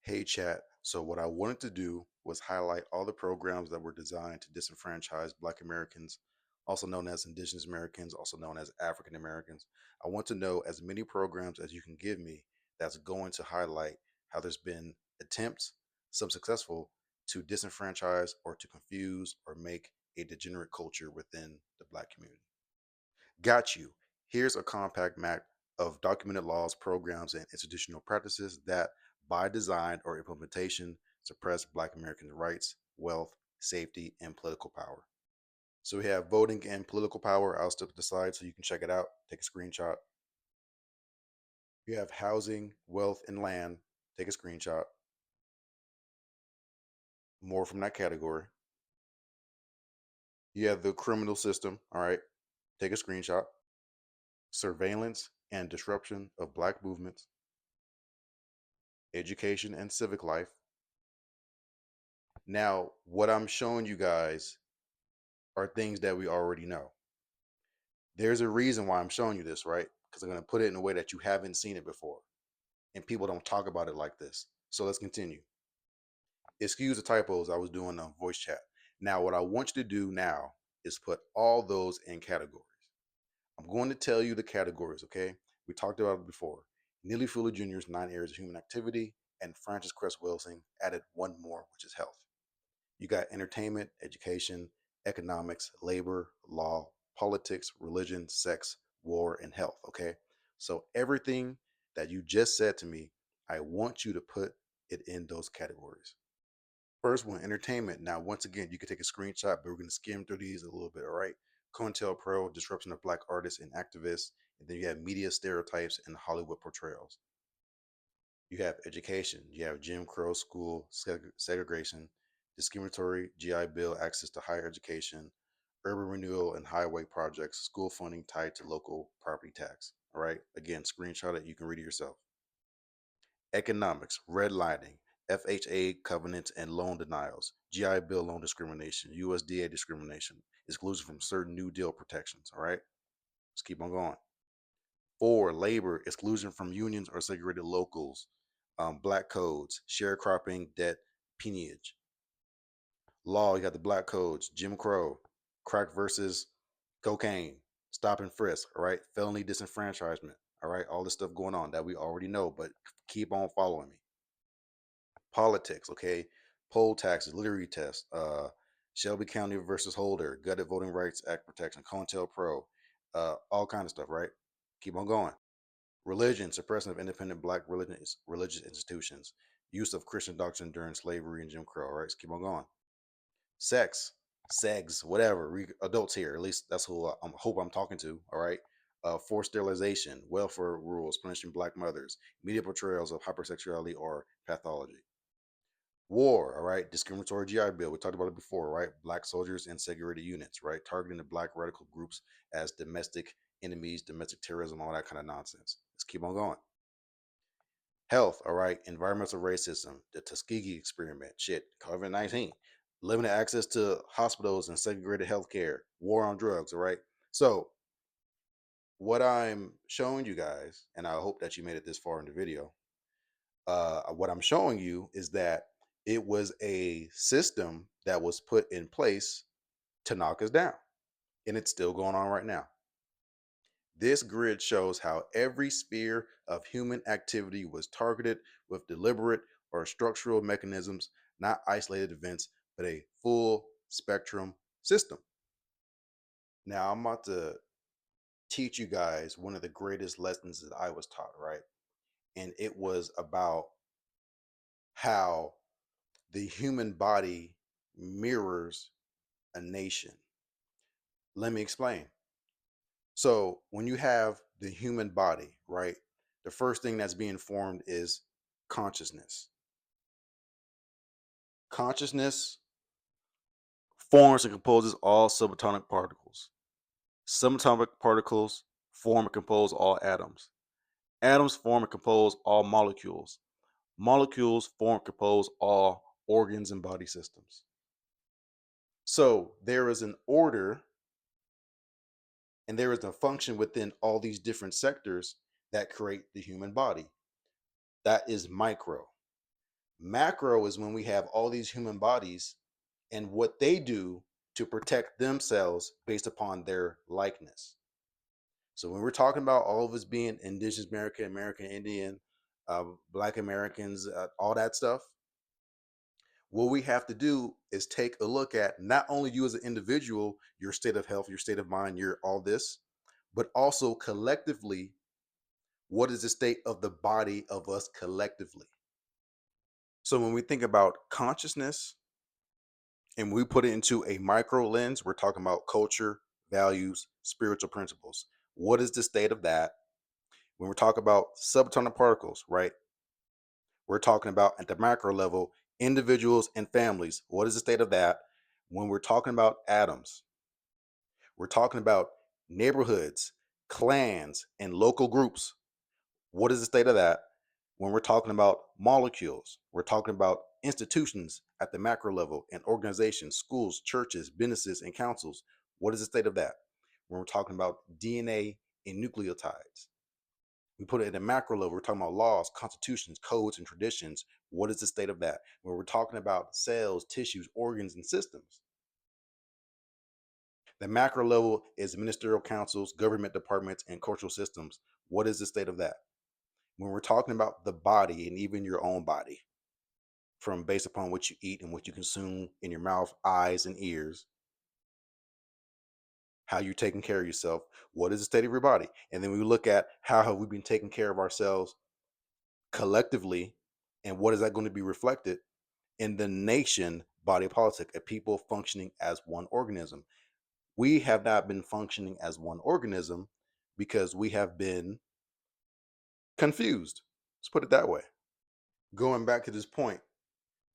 Hey, chat. So, what I wanted to do was highlight all the programs that were designed to disenfranchise Black Americans, also known as Indigenous Americans, also known as African Americans. I want to know as many programs as you can give me that's going to highlight how there's been attempts, some successful, to disenfranchise or to confuse or make a degenerate culture within the Black community. Got you. Here's a compact map of documented laws, programs, and institutional practices that, by design or implementation, suppress Black American rights, wealth, safety, and political power. So we have voting and political power. I'll step to the side so you can check it out. Take a screenshot. You have housing, wealth, and land. Take a screenshot. More from that category. You have the criminal system. All right. Take a screenshot. Surveillance and disruption of Black movements, education and civic life. Now, what I'm showing you guys are things that we already know. There's a reason why I'm showing you this, right? Because I'm going to put it in a way that you haven't seen it before. And people don't talk about it like this. So let's continue. Excuse the typos I was doing on voice chat. Now, what I want you to do now is put all those in categories. I'm going to tell you the categories, okay? We talked about it before. Neely Fuller Jr.'s 9 areas of human activity, and Francis Cress Welsing added one more, which is health. You got entertainment, education, economics, labor, law, politics, religion, sex, war, and health. Okay. So everything that you just said to me, I want you to put it in those categories. First one, entertainment. Now, once again, you can take a screenshot, but we're going to skim through these a little bit. All right. COINTELPRO, disruption of Black artists and activists. And then you have media stereotypes and Hollywood portrayals. You have education. You have Jim Crow school segregation, discriminatory GI Bill access to higher education, urban renewal and highway projects, school funding tied to local property tax. All right. Again, screenshot it. You can read it yourself. Economics, redlining, FHA covenants and loan denials, GI Bill loan discrimination, USDA discrimination, exclusion from certain New Deal protections. All right. Let's keep on going. Four, labor, exclusion from unions or segregated locals, black codes, sharecropping, debt, peonage. Law, you got the black codes, Jim Crow, crack versus cocaine, stop and frisk, all right? Felony disenfranchisement, all right? All this stuff going on that we already know, but keep on following me. Politics, okay? Poll taxes, literary test, Shelby County versus Holder, Gutted Voting Rights Act protection, COINTELPRO, all kind of stuff, right? Keep on going. Religion, suppression of independent Black religious institutions, use of Christian doctrine during slavery and Jim Crow. All right, let's keep on going. Sex, segs, whatever. We adults here, at least that's who I hope I'm talking to. All right. Forced sterilization, welfare rules punishing Black mothers, media portrayals of hypersexuality or pathology. War, all right, discriminatory GI Bill. We talked about it before, right? Black soldiers in segregated units, right? Targeting the Black radical groups as domestic enemies, domestic terrorism, all that kind of nonsense. Let's keep on going. Health, all right, environmental racism, the Tuskegee experiment, shit, COVID-19, limited access to hospitals and segregated healthcare, war on drugs, all right? So, what I'm showing you guys, and I hope that you made it this far in the video, what I'm showing you is that it was a system that was put in place to knock us down, and it's still going on right now. This grid shows how every sphere of human activity was targeted with deliberate or structural mechanisms, not isolated events, but a full spectrum system. Now, I'm about to teach you guys one of the greatest lessons that I was taught, right? And it was about how the human body mirrors a nation. Let me explain. So, when you have the human body, right, the first thing that's being formed is consciousness. Consciousness forms and composes all subatomic particles. Subatomic particles form and compose all atoms. Atoms form and compose all molecules. Molecules form and compose all organs and body systems. So there is an order and there is a function within all these different sectors that create the human body. That is micro. Macro is when we have all these human bodies and what they do to protect themselves based upon their likeness. So when we're talking about all of us being Indigenous American, American Indian, Black Americans, all that stuff, what we have to do is take a look at not only you as an individual, your state of health, your state of mind, your all this, but also collectively, what is the state of the body of us collectively? So when we think about consciousness and we put it into a micro lens, we're talking about culture, values, spiritual principles. What is the state of that? When we're talking about subatomic particles, right? We're talking about at the macro level, individuals and families. What is the state of that? When we're talking about atoms, we're talking about neighborhoods, clans, and local groups. What is the state of that? When we're talking about molecules, we're talking about institutions at the macro level and organizations, schools, churches, businesses, and councils. What is the state of that? When we're talking about DNA and nucleotides, we put it at a macro level. We're talking about laws, constitutions, codes, and traditions. What is the state of that? When we're talking about cells, tissues, organs, and systems, the macro level is ministerial councils, government departments, and cultural systems. What is the state of that? When we're talking about the body and even your own body, from based upon what you eat and what you consume in your mouth, eyes, and ears, how you're taking care of yourself, what is the state of your body? And then we look at how have we been taking care of ourselves collectively, and what is that going to be reflected in the nation body politic, a people functioning as one organism. We have not been functioning as one organism because we have been confused. Let's put it that way. Going back to this point,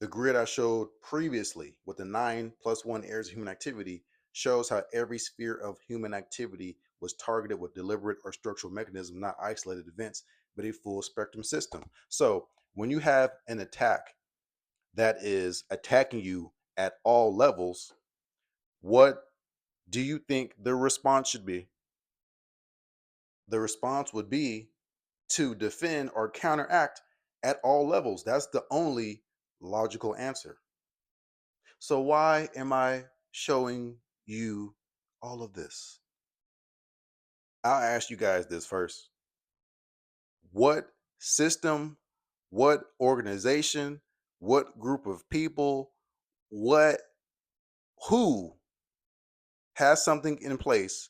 the grid I showed previously with the 9+1 areas of human activity shows how every sphere of human activity was targeted with deliberate or structural mechanism, not isolated events, but a full spectrum system. So when you have an attack that is attacking you at all levels, what do you think the response should be? The response would be to defend or counteract at all levels. That's the only logical answer. So, why am I showing you all of this? I'll ask you guys this first. What system, what organization, what group of people, what, who has something in place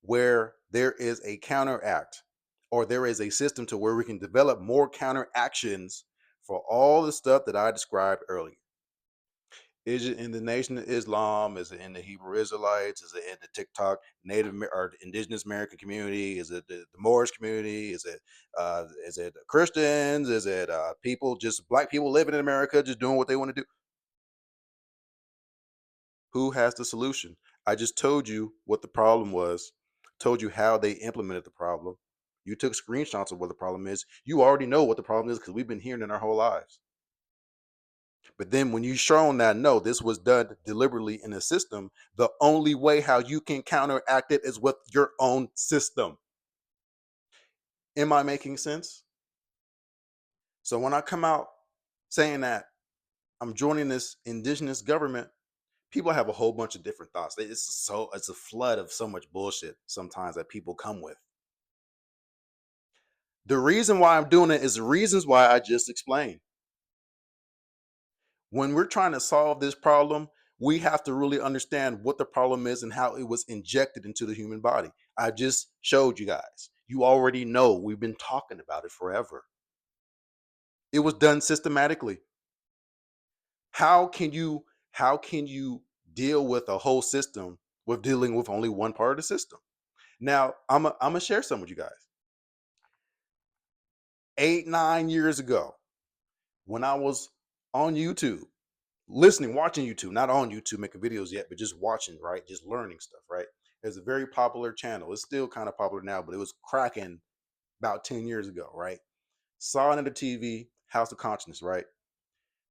where there is a counteract or there is a system to where we can develop more counteractions for all the stuff that I described earlier? Is it in the Nation of Islam? Is it in the Hebrew Israelites? Is it in the TikTok or Indigenous American community? Is it the Moorish community? Is it Christians? Is it people, just black people living in America, just doing what they want to do? Who has the solution? I just told you what the problem was, told you how they implemented the problem. You took screenshots of what the problem is. You already know what the problem is because we've been hearing it our whole lives. But then when you shown that no, this was done deliberately in a system, the only way how you can counteract it is with your own system. Am I making sense? So when I come out saying that I'm joining this indigenous government, people have a whole bunch of different thoughts. It's a flood of so much bullshit sometimes that people come with. The reason why I'm doing it is the reasons why I just explained. When we're trying to solve this problem, we have to really understand what the problem is and how it was injected into the human body. I just showed you guys. You already know. We've been talking about it forever. It was done systematically. How can you deal with a whole system with dealing with only one part of the system? Now, I'm gonna share some with you guys. 8, 9 years ago, when I was on YouTube, listening, watching YouTube, not on YouTube making videos yet, but just watching, right? Just learning stuff, right? There's a very popular channel. It's still kind of popular now, but it was cracking about 10 years ago, right? Saw it on the TV, House of Consciousness, right?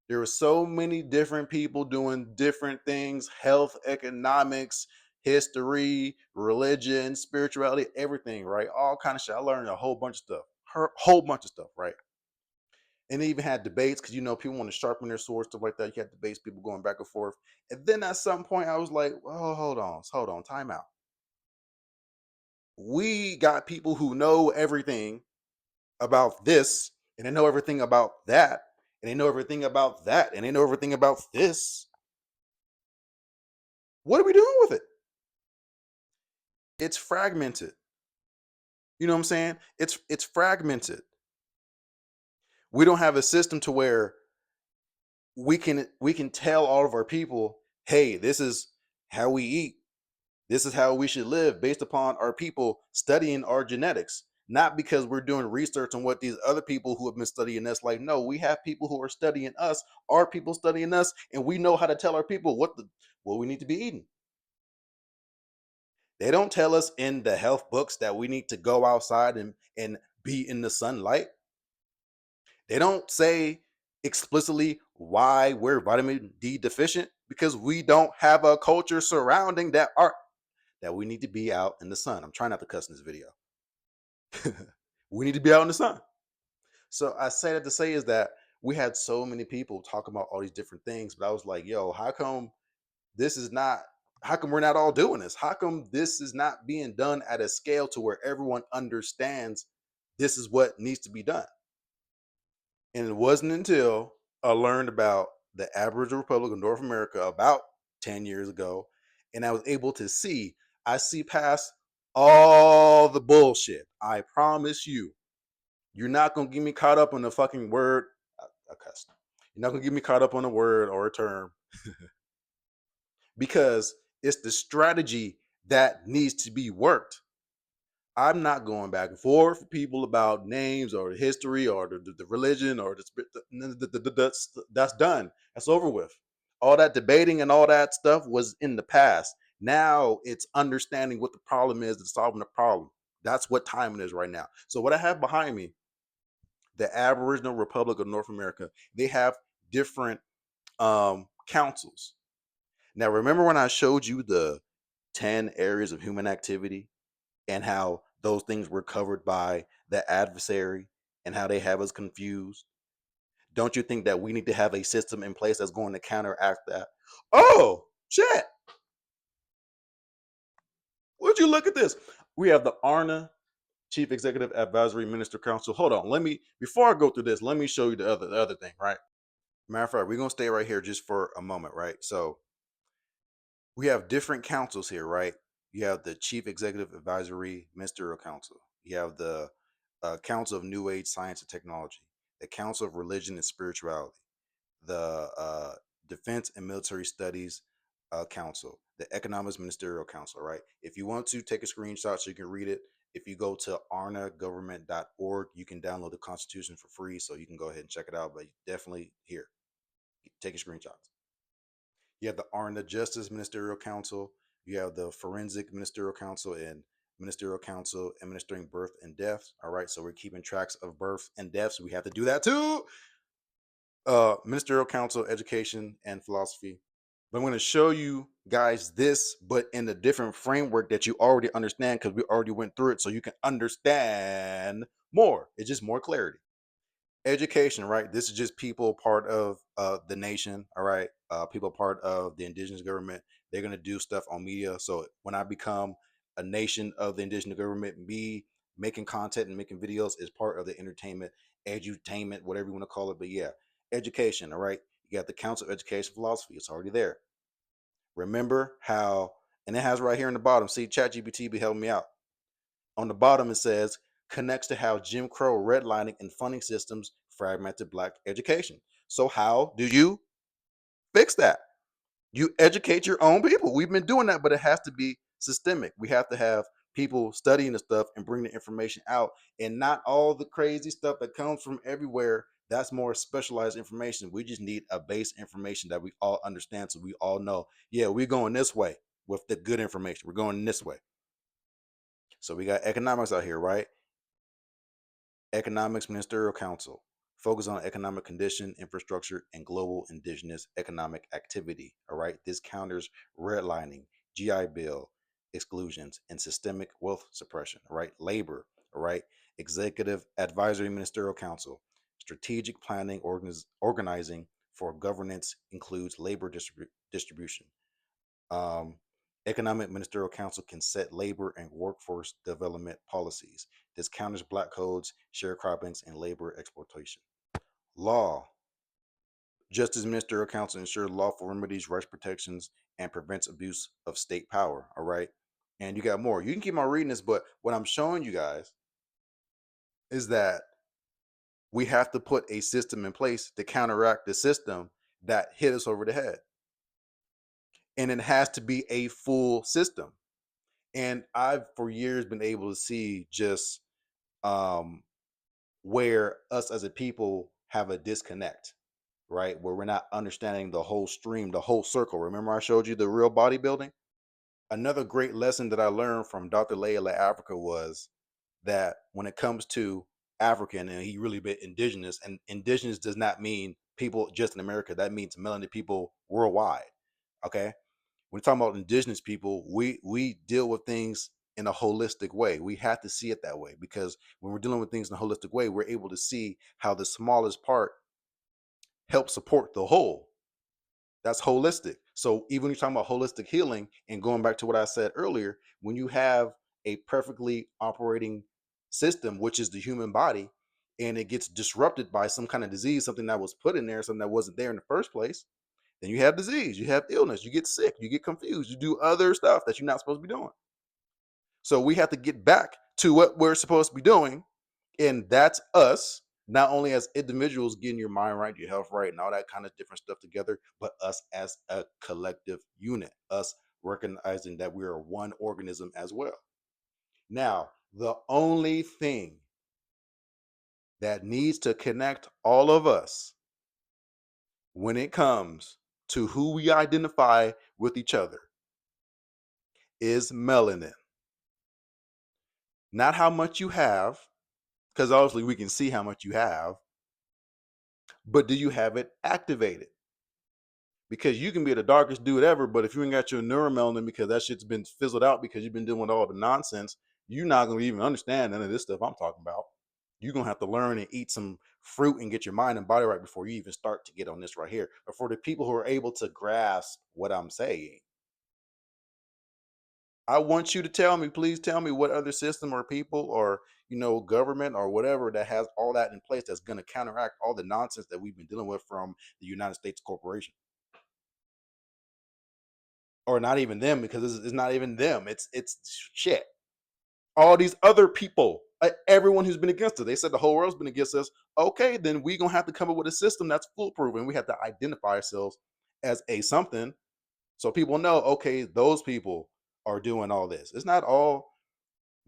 There were so many different people doing different things, health, economics, history, religion, spirituality, everything, right? All kind of shit. I learned a whole bunch of stuff, whole bunch of stuff, right? And they even had debates because people want to sharpen their swords, stuff like that. You had debates, people going back and forth. And then at some point, I was like, "Well, hold on, time out. We got people who know everything about this, and they know everything about that, and they know everything about that, and they know everything about this. What are we doing with it? It's fragmented. You know what I'm saying? It's fragmented. We don't have a system to where we can tell all of our people, hey, this is how we eat. This is how we should live based upon our people studying our genetics. Not because we're doing research on what these other people who have been studying us. Like, no, we have people who are studying us, our people studying us, and we know how to tell our people what we need to be eating. They don't tell us in the health books that we need to go outside and be in the sunlight. They don't say explicitly why we're vitamin D deficient because we don't have a culture surrounding that we need to be out in the sun. I'm trying not to cuss in this video. We need to be out in the sun. So I say that to say is that we had so many people talking about all these different things, but I was like, yo, this is not how come we're not all doing this? How come this is not being done at a scale to where everyone understands this is what needs to be done? And it wasn't until I learned about the Aboriginal Republic of North America about 10 years ago, and I was able to I see past all the bullshit. I promise you. You're not going to get me caught up on the fucking word. I cussed. You're not going to get me caught up on a word or a term because it's the strategy that needs to be worked. I'm not going back and forth with people about names or history or the religion or that's done. That's over with. All that debating and all that stuff was in the past. Now it's understanding what the problem is and solving the problem. That's what time it is right now. So what I have behind me, the Aboriginal Republic of North America, they have different councils. Now, remember when I showed you the 10 areas of human activity and how those things were covered by the adversary and how they have us confused? Don't you think that we need to have a system in place that's going to counteract that? Oh, shit. Would you look at this? We have the ARNA Chief Executive Advisory Minister Council. Hold on. Before I go through this, let me show you the other thing, right? Matter of fact, we're going to stay right here just for a moment, right? So we have different councils here, right? You have the Chief Executive Advisory Ministerial Council. You have the Council of New Age Science and Technology, the Council of Religion and Spirituality, the Defense and Military Studies Council, the Economics Ministerial Council, right? If you want to take a screenshot so you can read it, if you go to arnagovernment.org, you can download the Constitution for free, so you can go ahead and check it out. But definitely here, take a screenshots. You have the ARNA Justice Ministerial Council. You have the Forensic Ministerial Council and Ministerial Council administering birth and death. All right, so we're keeping tracks of birth and deaths. So we have to do that too. Ministerial Council, Education and Philosophy. But I'm going to show you guys this, but in a different framework that you already understand because we already went through it, so you can understand more. It's just more clarity. Education, right? This is just people part of the nation, all right? People part of the indigenous government. They're gonna do stuff on media. So when I become a nation of the indigenous government, me making content and making videos is part of the entertainment, edutainment, whatever you want to call it. But yeah, education, all right? You got the Council of Education Philosophy. It's already there. Remember how, and it has right here in the bottom. See, ChatGPT be helping me out. On the bottom, it says connects to how Jim Crow redlining and funding systems fragmented Black education. So, how do you fix that? You educate your own people. We've been doing that, but it has to be systemic. We have to have people studying the stuff and bring the information out, and not all the crazy stuff that comes from everywhere. That's more specialized information. We just need a base information that we all understand, so we all know, yeah, we're going this way with the good information. We're going this way. So we got economics out here, right? Economics Ministerial Council focus on economic condition, infrastructure, and global indigenous economic activity. All right. This counters redlining, GI Bill exclusions, and systemic wealth suppression. All right. Labor. All right. Executive Advisory Ministerial Council Strategic planning, organizing for governance includes labor distribution. Um, Economic Ministerial Council can set labor and workforce development policies. This counters black codes, sharecroppings, and labor exploitation. Law. Justice Ministerial Council ensures lawful remedies, rights protections, and prevents abuse of state power. All right. And you got more. You can keep on reading this, but what I'm showing you guys is that we have to put a system in place to counteract the system that hit us over the head. And it has to be a full system. And I've for years been able to see just um, where us as a people have a disconnect, right? Where we're not understanding the whole stream, the whole circle. Remember, I showed you the real bodybuilding? Another great lesson that I learned from Dr. Layla Africa was that when it comes to African, and he really been indigenous, and indigenous does not mean people just in America, that means melanated people worldwide. Okay. When we're talking about indigenous people, we deal with things in a holistic way. We have to see it that way because when we're dealing with things in a holistic way, we're able to see how the smallest part helps support the whole. That's holistic. So even when you're talking about holistic healing and going back to what I said earlier, when you have a perfectly operating system, which is the human body, and it gets disrupted by some kind of disease, something that was put in there, something that wasn't there in the first place, then you have disease, you have illness, you get sick, you get confused, you do other stuff that you're not supposed to be doing. So we have to get back to what we're supposed to be doing. And that's us, not only as individuals getting your mind right, your health right, and all that kind of different stuff together, but us as a collective unit, us recognizing that we are one organism as well. Now, the only thing that needs to connect all of us when it comes to who we identify with each other is melanin. Not how much you have, because obviously we can see how much you have, but do you have it activated? Because you can be the darkest dude ever, but if you ain't got your neuromelanin because that shit's been fizzled out because you've been doing all the nonsense, you're not gonna even understand none of this stuff I'm talking about. You're gonna have to learn and eat some fruit and get your mind and body right before you even start to get on this right here. But for the people who are able to grasp what I'm saying, I want you to tell me, please tell me what other system or people or government or whatever that has all that in place that's gonna counteract all the nonsense that we've been dealing with from the United States corporation. Or not even them, because it's not even them. It's shit. All these other people, everyone who's been against us. They said the whole world's been against us. Okay, then we gonna have to come up with a system that's foolproof, and we have to identify ourselves as a something, so people know. Okay, those people are doing all this. It's not all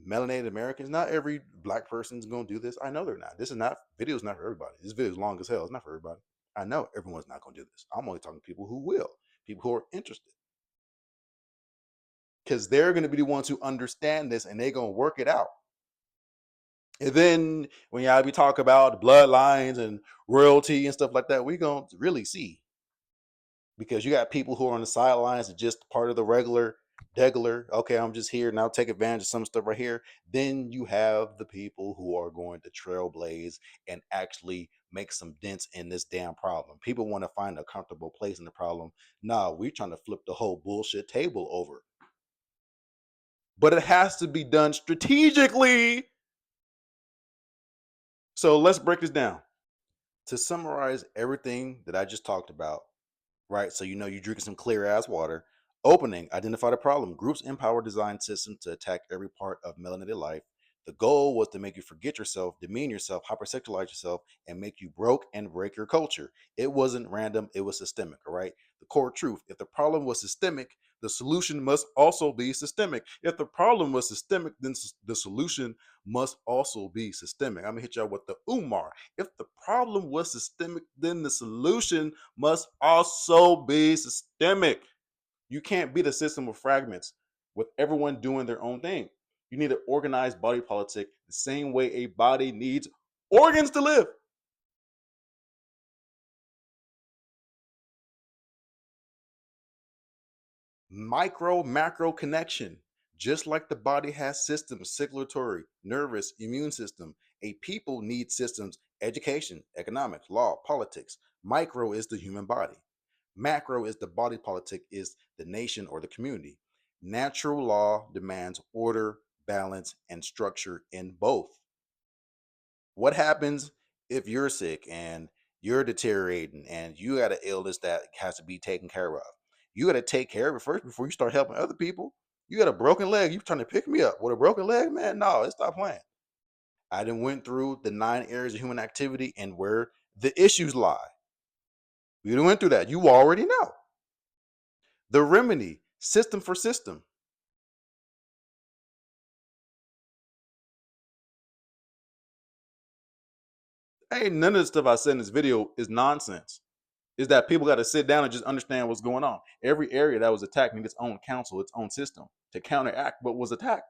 melanated Americans. Not every black person's gonna do this. I know they're not. This is not video's not for everybody. This video is long as hell. It's not for everybody. I know everyone's not gonna do this. I'm only talking to people who will, people who are interested, because they're going to be the ones who understand this and they're going to work it out. And then when y'all be talk about the bloodlines and royalty and stuff like that, we're going to really see, because you got people who are on the sidelines and just part of the degular. Okay, I'm just here now, take advantage of some stuff right here. Then you have the people who are going to trailblaze and actually make some dents in this damn problem. People want to find a comfortable place in the problem. No, we're trying to flip the whole bullshit table over. But it has to be done strategically. So let's break this down. To summarize everything that I just talked about, right? So you're drinking some clear ass water. Opening, identify the problem. Groups empower design systems to attack every part of melanated life. The goal was to make you forget yourself, demean yourself, hypersexualize yourself, and make you broke and break your culture. It wasn't random, it was systemic, all right? The core truth: if the problem was systemic, the solution must also be systemic. If the problem was systemic, then the solution must also be systemic. I'm gonna hit y'all with the Umar. If the problem was systemic, then the solution must also be systemic. You can't beat a system of fragments with everyone doing their own thing. You need an organized body politic the same way a body needs organs to live. Micro macro connection. Just like the body has systems: circulatory, nervous, immune system, a people need systems Education, economics, law, politics. Micro is the human body. Macro is the body politic, is the nation or the community. Natural law demands order, balance, and structure in both. What happens if you're sick and you're deteriorating and you got an illness that has to be taken care of? You got to take care of it first before you start helping other people. You got a broken leg. You trying to pick me up with a broken leg, man? No, let's stop playing. I done went through the 9 areas of human activity and where the issues lie. We done went through that. You already know. The remedy, system for system. Ain't none of the stuff I said in this video is nonsense. Is that people got to sit down and just understand what's going on. Every area that was attacked needed its own council, its own system to counteract what was attacked.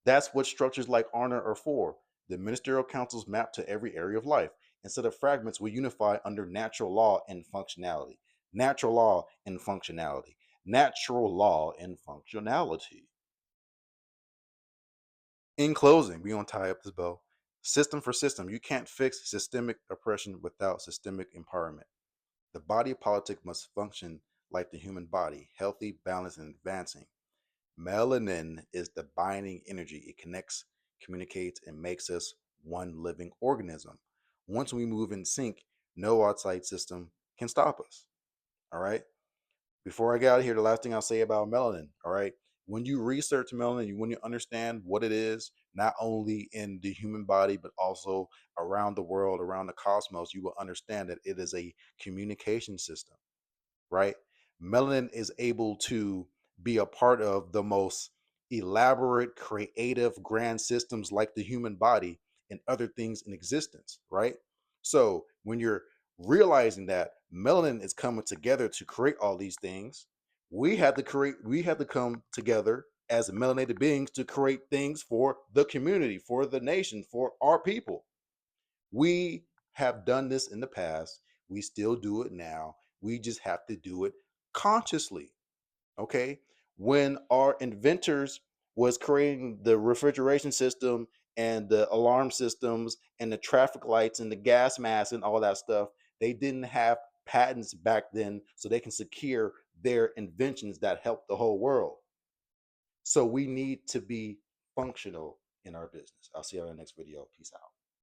That's what structures like ARNA are for. The ministerial councils map to every area of life. Instead of fragments, we unify under natural law and functionality. Natural law and functionality. Natural law and functionality. In closing, we gonna tie up this bow. System for system. You can't fix systemic oppression without systemic empowerment. The body politic must function like the human body, healthy, balanced, and advancing. Melanin is the binding energy. It connects, communicates, and makes us one living organism. Once we move in sync, no outside system can stop us. All right. Before I get out of here, the last thing I'll say about melanin. All right. When you research melanin, when you understand what it is, not only in the human body, but also around the world, around the cosmos, you will understand that it is a communication system, right? Melanin is able to be a part of the most elaborate, creative, grand systems like the human body and other things in existence, right? So when you're realizing that melanin is coming together to create all these things, we have to come together as melanated beings to create things for the community, for the nation, for our people. We have done this in the past. We still do it now. We just have to do it consciously. Okay. When our inventors was creating the refrigeration system and the alarm systems and the traffic lights and the gas masks and all that stuff, they didn't have patents back then so they can secure their inventions that help the whole world. So we need to be functional in our business. I'll see you on the next video. Peace out.